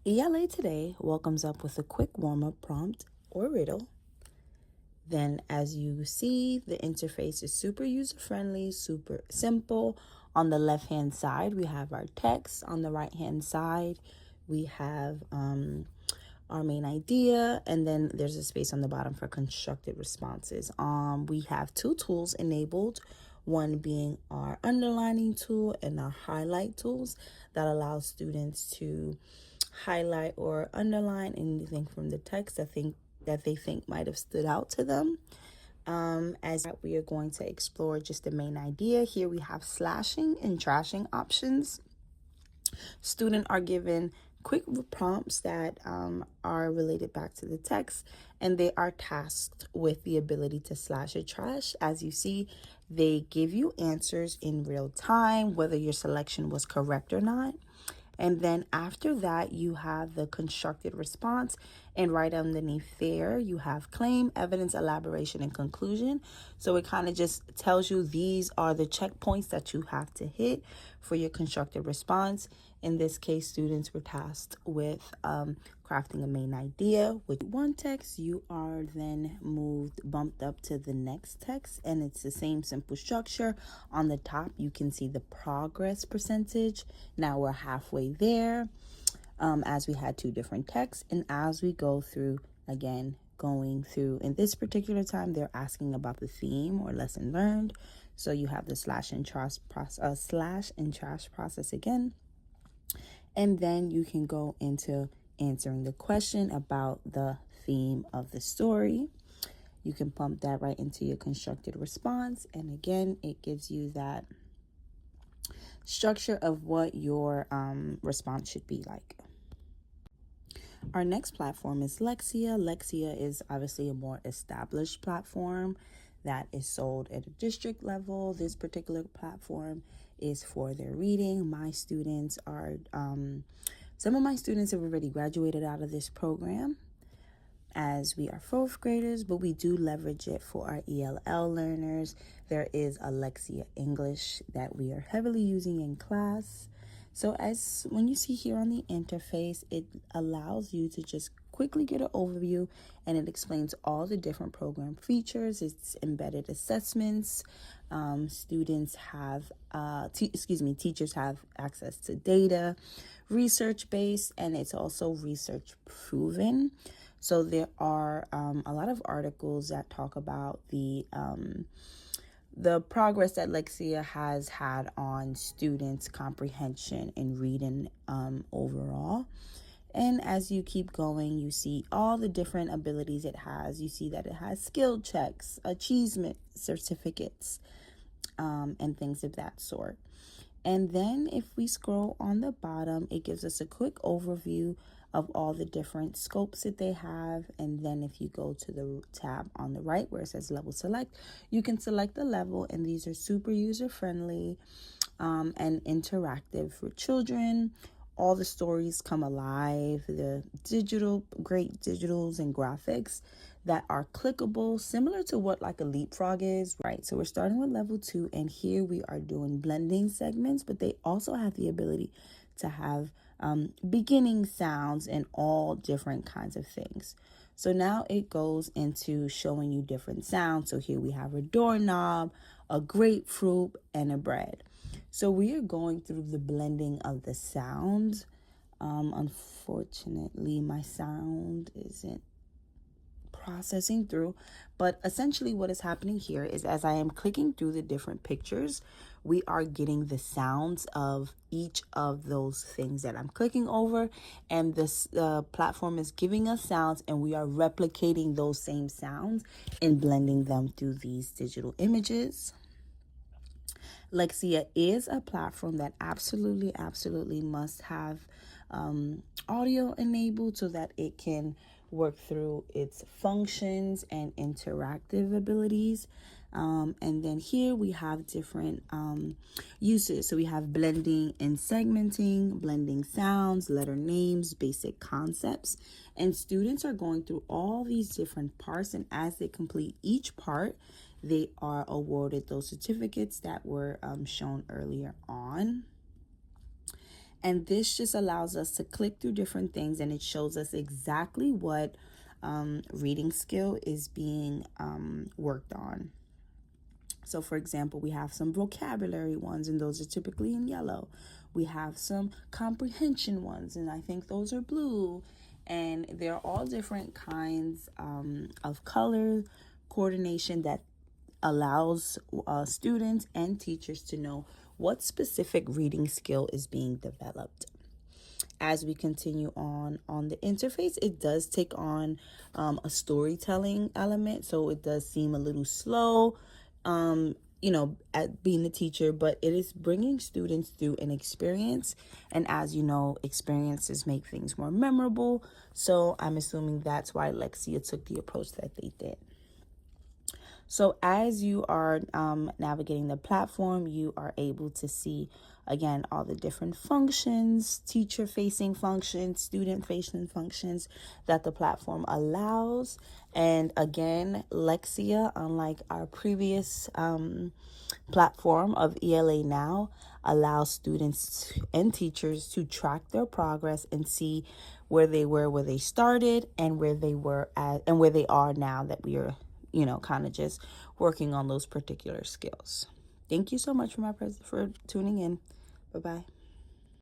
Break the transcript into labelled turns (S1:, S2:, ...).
S1: ELA Today welcomes up with a quick warm-up prompt or riddle. Then, as you see, the interface is super user-friendly, super simple. On the left-hand side, we have our text. On the right-hand side, we have our main idea, and then there's a space on the bottom for constructed responses. We have two tools enabled, one being our underlining tool and our highlight tools that allow students to highlight or underline anything from the text that they think might have stood out to them. As we are going to explore just the main idea. Here we have slashing and trashing options. Students are given quick prompts that are related back to the text, and they are tasked with the ability to slash or trash. As you see, they give you answers in real time, whether your selection was correct or not. And then after that, you have the constructed response. And right underneath there, you have claim, evidence, elaboration, and conclusion. So it kind of just tells you these are the checkpoints that you have to hit for your constructed response. In this case, students were tasked with crafting a main idea. With one text, you are then bumped up to the next text, and it's the same simple structure. On the top, you can see the progress percentage. Now we're halfway there, as we had two different texts. And as we go through, again, going through, in this particular time, they're asking about the theme or lesson learned. So you have the slash and trash process again. And then you can go into answering the question about the theme of the story. You can pump that right into your constructed response. And again, it gives you that structure of what your response should be like. Our next platform is Lexia. Lexia is obviously a more established platform that is sold at a district level. This particular platform is for their reading. Some of my students have already graduated out of this program, as we are fourth graders, but we do leverage it for our ELL learners. There is Lexia English that we are heavily using in class. So as when you see here on the interface, it allows you to just quickly get an overview, and it explains all the different program features. It's embedded assessments. Students have, teachers have access to data, research-based, and it's also research proven. So there are a lot of articles that talk about the progress that Lexia has had on students' comprehension and reading overall. And as you keep going, you see all the different abilities it has. You see that it has skill checks, achievement certificates, and things of that sort. And then if we scroll on the bottom, it gives us a quick overview of all the different scopes that they have. And then if you go to the tab on the right where it says level select, you can select the level, and these are super user friendly and interactive for children. All the stories come alive, the great digitals and graphics that are clickable, similar to what like a leapfrog is, right? So we're starting with level 2, and here we are doing blending segments, but they also have the ability to have beginning sounds and all different kinds of things. So now it goes into showing you different sounds. So here we have a doorknob, a grapefruit, and a bread. So we are going through the blending of the sounds. Unfortunately, my sound isn't processing through, but essentially what is happening here is as I am clicking through the different pictures, we are getting the sounds of each of those things that I'm clicking over, and this platform is giving us sounds, and we are replicating those same sounds and blending them through these digital images. Lexia is a platform that absolutely must have audio enabled so that it can work through its functions and interactive abilities. And then here we have different uses. So we have blending and segmenting, blending sounds, letter names, basic concepts. And students are going through all these different parts, and as they complete each part, they are awarded those certificates that were shown earlier on. And this just allows us to click through different things, and it shows us exactly what reading skill is being worked on. So, for example, we have some vocabulary ones, and those are typically in yellow. We have some comprehension ones, and I think those are blue. And they're all different kinds of color coordination that allows students and teachers to know what specific reading skill is being developed. As we continue on the interface, it does take on a storytelling element, so it does seem a little slow, at being a teacher, but it is bringing students through an experience. And as you know, experiences make things more memorable. So I'm assuming that's why Lexia took the approach that they did. So as you are navigating the platform, you are able to see, again, all the different functions, teacher-facing functions, student-facing functions that the platform allows. And again, Lexia, unlike our previous platform of ELA Now, allows students and teachers to track their progress and see where they were, where they started, and where they were at, and where they are now that we are kind of just working on those particular skills. Thank you so much for tuning in. Bye-bye.